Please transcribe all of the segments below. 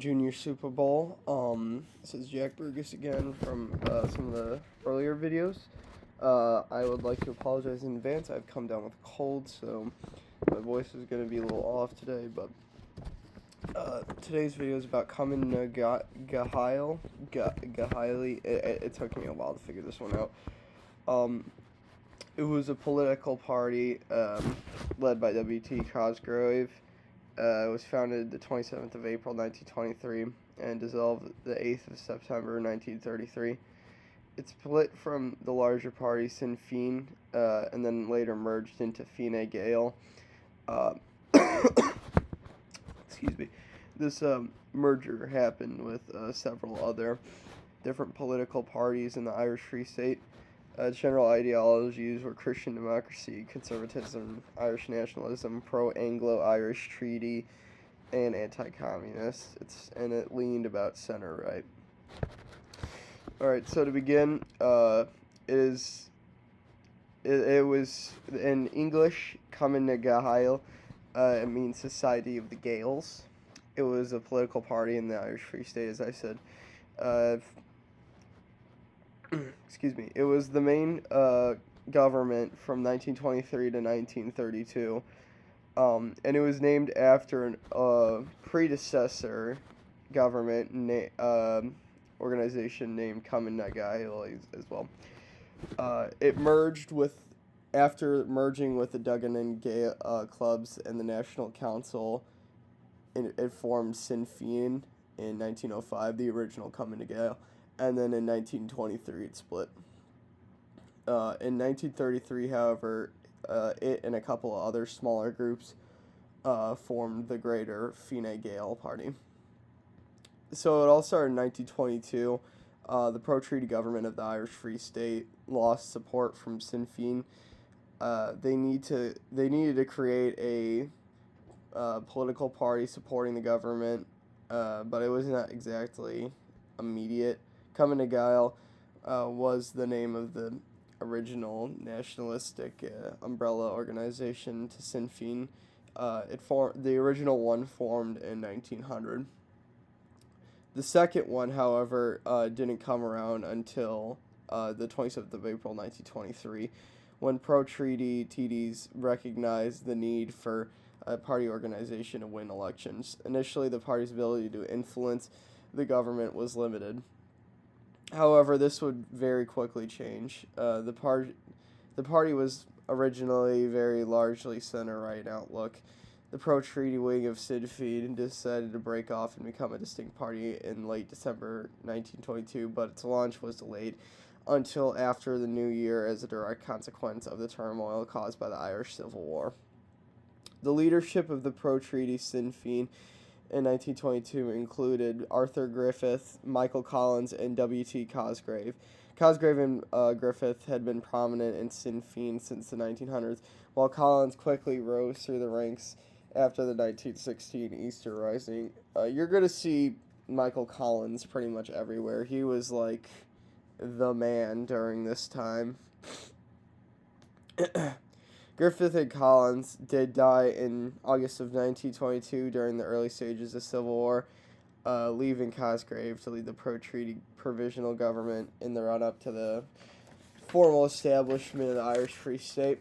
Junior Super Bowl. This is Jack Burgess again from some of the earlier videos. I would like to apologize in advance. I've come down with a cold, so my voice is going to be a little off today. But today's video is about Cumann nGaedheal. It took me a while to figure this one out. It was a political party led by W.T. Cosgrave. It was founded the 27th of April, 1923, and dissolved the 8th of September, 1933. It split from the larger party Sinn Féin, and then later merged into nGaedheal. Excuse me. This merger happened with several other different political parties in the Irish Free State. General ideologies were Christian democracy, conservatism, Irish nationalism, pro-Anglo-Irish treaty, and anti-communist. And it leaned about center-right. Alright, so to begin, it was in English, Cumann nGaedheal. It means Society of the Gaels. It was a political party in the Irish Free State, as I said. Excuse me. It was the main government from 1923 to 1932, and it was named after a predecessor government organization named Cumann nGaedheal as well. It merged after merging with the Duggan and Gay clubs and the National Council. It formed Sinn Féin in 1905, the original Cumann nGaedheal. And then in 1923 it split. In 1933, however, it and a couple of other smaller groups formed the greater Fine Gael party. So it all started in 1922. The pro-treaty government of the Irish Free State lost support from Sinn Féin. They needed to create a political party supporting the government, but it was not exactly immediate. Cumann nGaedheal was the name of the original nationalistic umbrella organization to Sinn Féin. The original one formed in 1900. The second one, however, didn't come around until the 27th of April, 1923, when pro-treaty TDs recognized the need for a party organization to win elections. Initially, the party's ability to influence the government was limited. However, this would very quickly change. The party was originally very largely center-right in outlook. The pro-treaty wing of Sinn Féin decided to break off and become a distinct party in late December 1922, but its launch was delayed until after the new year as a direct consequence of the turmoil caused by the Irish Civil War. The leadership of the pro-treaty Sinn Féin in 1922 included Arthur Griffith, Michael Collins, and W.T. Cosgrave. Cosgrave and Griffith had been prominent in Sinn Féin since the 1900s, while Collins quickly rose through the ranks after the 1916 Easter Rising. You're going to see Michael Collins pretty much everywhere. He was like the man during this time. Griffith and Collins did die in August of 1922 during the early stages of Civil War, leaving Cosgrave to lead the pro-treaty provisional government in the run-up to the formal establishment of the Irish Free State.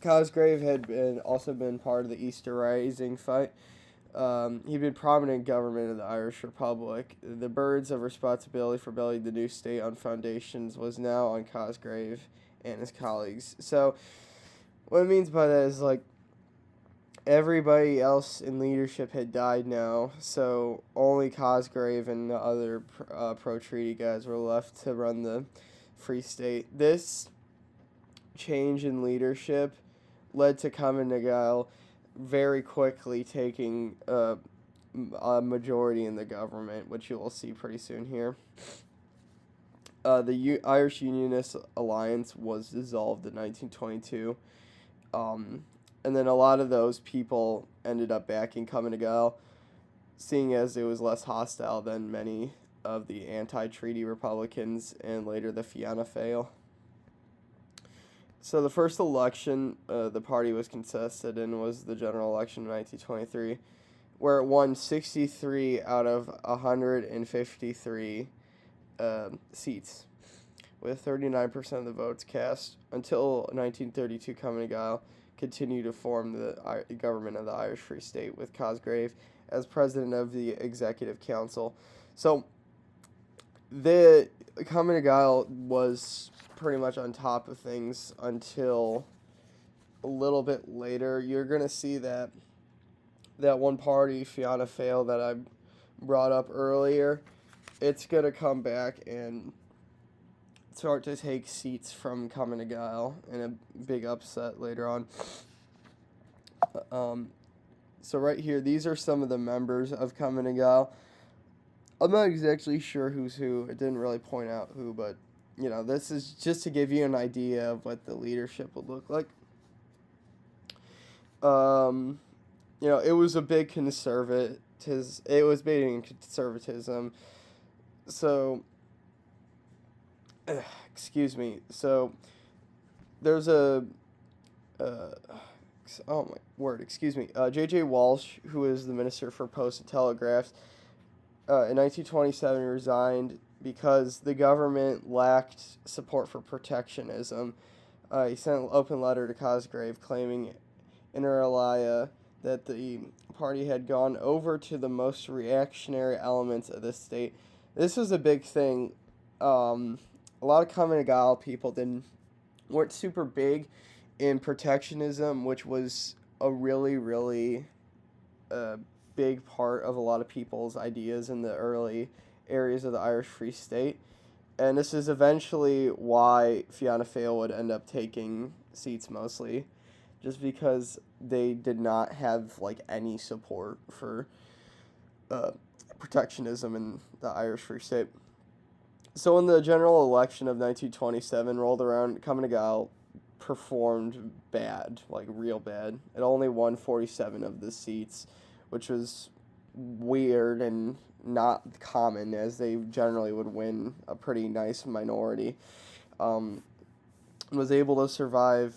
Cosgrave had also been part of the Easter Rising fight. He'd been prominent in government of the Irish Republic. The burdens of responsibility for building the new state on foundations was now on Cosgrave and his colleagues. So what it means by that is, like, everybody else in leadership had died now, so only Cosgrave and the other pro-treaty guys were left to run the Free State. This change in leadership led to Cumann nGaedheal very quickly taking a majority in the government, which you will see pretty soon here. The Irish Unionist Alliance was dissolved in 1922, and then a lot of those people ended up backing Cumann nGaedheal, seeing as it was less hostile than many of the anti-treaty Republicans and later the Fianna Fáil. So the first election the party was contested in was the general election in 1923, where it won 63 out of 153 seats, with 39% of the votes cast. Until 1932, Cumann continued to form the government of the Irish Free State, with Cosgrave as president of the Executive Council. So the Cumann was pretty much on top of things until a little bit later. You're going to see that one party, Fianna Fáil, that I brought up earlier, it's going to come back and start to take seats from Cumann in a big upset later on. So right here, these are some of the members of Cumann. I'm not exactly sure who's who. It didn't really point out who, but, this is just to give you an idea of what the leadership would look like. It was a big it was big in conservatism. So, excuse me. So, there's oh my word, excuse me. J.J. Walsh, who is the Minister for Posts and Telegraphs, in 1927 resigned because the government lacked support for protectionism. He sent an open letter to Cosgrave claiming inter alia that the party had gone over to the most reactionary elements of the state. This was a big thing. A lot of Cumann people weren't super big in protectionism, which was a really, really big part of a lot of people's ideas in the early areas of the Irish Free State. And this is eventually why Fianna Fáil would end up taking seats mostly, just because they did not have any support for protectionism in the Irish Free State. So when the general election of 1927 rolled around, Cumann performed bad, real bad. It only won 47 of the seats, which was weird and not common, as they generally would win a pretty nice minority. Was able to survive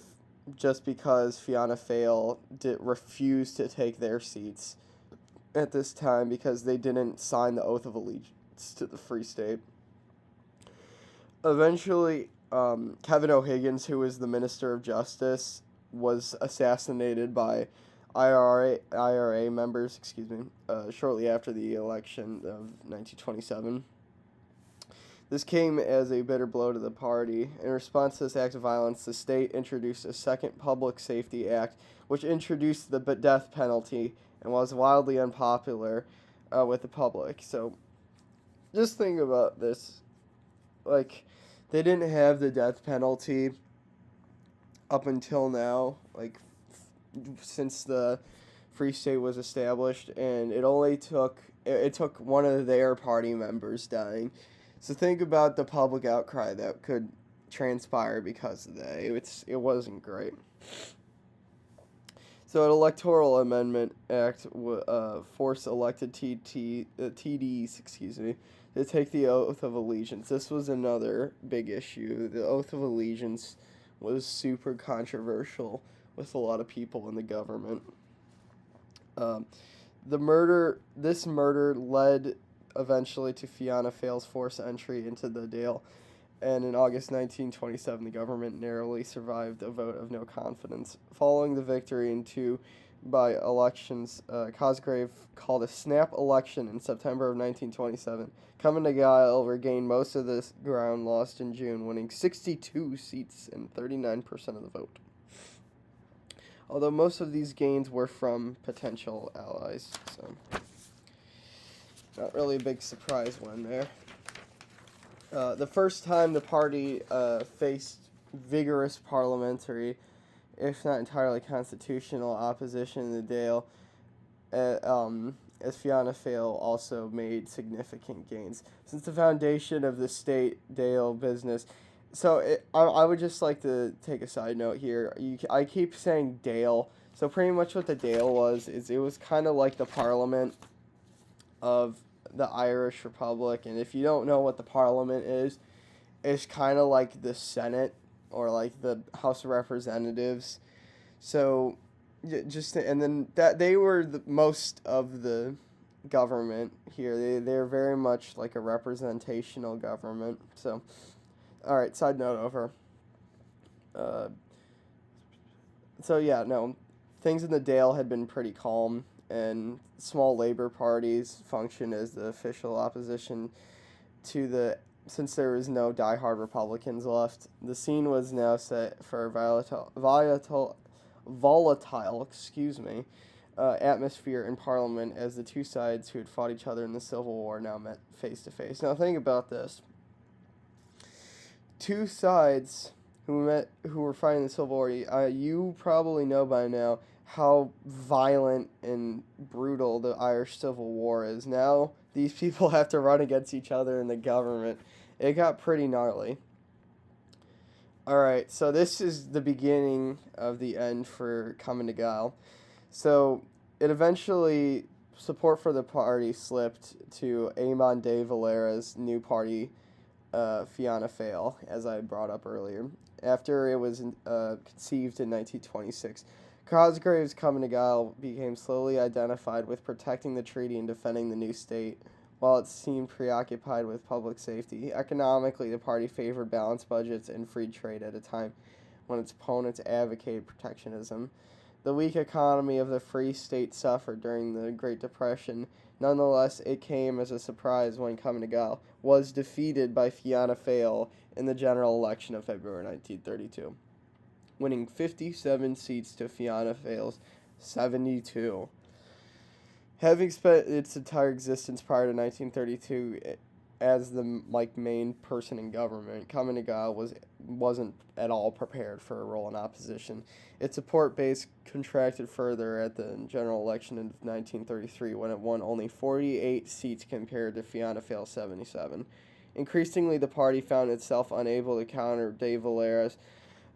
just because Fianna Fáil refused to take their seats at this time because they didn't sign the Oath of Allegiance to the Free State. Eventually, Kevin O'Higgins, who was the Minister of Justice, was assassinated by IRA members, shortly after the election of 1927. This came as a bitter blow to the party. In response to this act of violence, the state introduced a second Public Safety Act, which introduced the death penalty and was wildly unpopular with the public. So, just think about this. They didn't have the death penalty up until now, since the Free State was established, and it took one of their party members dying. So think about the public outcry that could transpire because of that. It wasn't great. So an electoral amendment act forced elected TDs, to take the oath of allegiance. This was another big issue. The oath of allegiance was super controversial with a lot of people in the government. This murder led eventually to Fianna Fáil's forced entry into the Dáil, and in August 1927, the government narrowly survived a vote of no confidence. Following the victory in two by-elections, Cosgrave called a snap election in September of 1927. Cumann regained most of the ground lost in June, winning 62 seats and 39% of the vote. Although most of these gains were from potential allies, so not really a big surprise one there. The first time the party faced vigorous parliamentary, if not entirely constitutional, opposition in the Dáil, as Fianna Fáil also made significant gains. Since the foundation of the state Dáil business, I would just like to take a side note here. I keep saying Dáil, so pretty much what the Dáil was is it was kind of like the parliament of the Irish Republic, and if you don't know what the parliament is, it's kind of like the Senate or like the House of Representatives. So Yeah, just and then that they were the most of the government here. They're very much like a representational government. So, all right. Side note over. Uh, so yeah, no, things in the Dale had been pretty calm, and small labor parties function as the official opposition to the. Since there was no diehard Republicans left, the scene was now set for a volatile, excuse me, atmosphere in Parliament as the two sides who had fought each other in the Civil War now met face to face. Now think about this: two sides who were fighting the Civil War. You probably know by now how violent and brutal the Irish Civil War is. Now these people have to run against each other in the government. It got pretty gnarly. Alright, so this is the beginning of the end for Cumann nGaedheal. So it eventually, support for the party slipped to Eamon de Valera's new party, Fianna Fáil, as I brought up earlier, after it was conceived in 1926. Cosgrave's Cumann nGaedheal became slowly identified with protecting the treaty and defending the new state, while it seemed preoccupied with public safety. Economically, the party favored balanced budgets and free trade at a time when its opponents advocated protectionism. The weak economy of the Free State suffered during the Great Depression. Nonetheless, it came as a surprise when Cumann nGaedheal was defeated by Fianna Fáil in the general election of February 1932, winning 57 seats to Fianna Fáil's 72. Having spent its entire existence prior to 1932 as the main person in government, Cumann nGaedheal wasn't at all prepared for a role in opposition. Its support base contracted further at the general election of 1933 when it won only 48 seats compared to Fianna Fáil's 77. Increasingly, the party found itself unable to counter de Valera's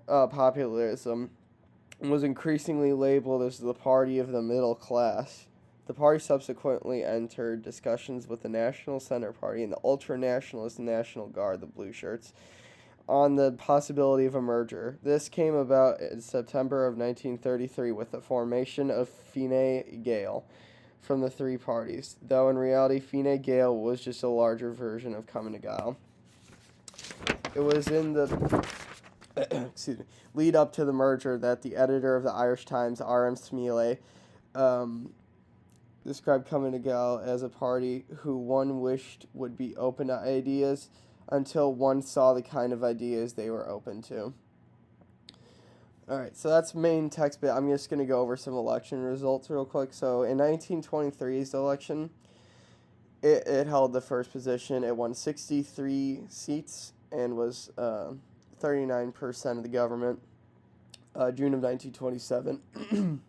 populism and was increasingly labeled as the party of the middle class. The party subsequently entered discussions with the National Center Party and the ultra-nationalist National Guard, the Blue Shirts, on the possibility of a merger. This came about in September of 1933 with the formation of Fine Gael from the three parties, though in reality Fine Gael was just a larger version of Cumann nGaedheal. It was in the excuse me, lead up to the merger that the editor of the Irish Times, R.M. Smiley, described Cumann nGaedheal as a party who one wished would be open to ideas until one saw the kind of ideas they were open to. Alright, so that's main text bit. I'm just going to go over some election results real quick. So in 1923's election, it held the first position. It won 63 seats and was 39% of the government. June of 1927.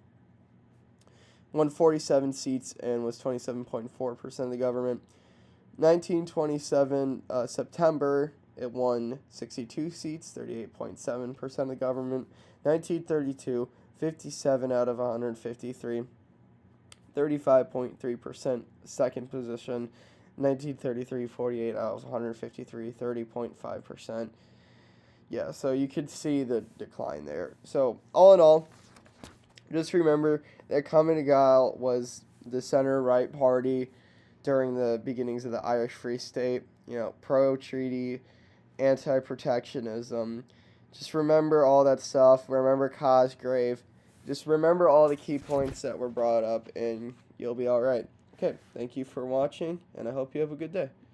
Won 47 seats and was 27.4% of the government. 1927, September, it won 62 seats, 38.7% of the government. 1932, 57 out of 153, 35.3% second position. 1933, 48 out of 153, 30.5%. Yeah, so you could see the decline there. So, all in all, just remember that Cumann nGaedheal was the center-right party during the beginnings of the Irish Free State. Pro-treaty, anti-protectionism. Just remember all that stuff. Remember Cosgrave. Just remember all the key points that were brought up, and you'll be all right. Okay, thank you for watching, and I hope you have a good day.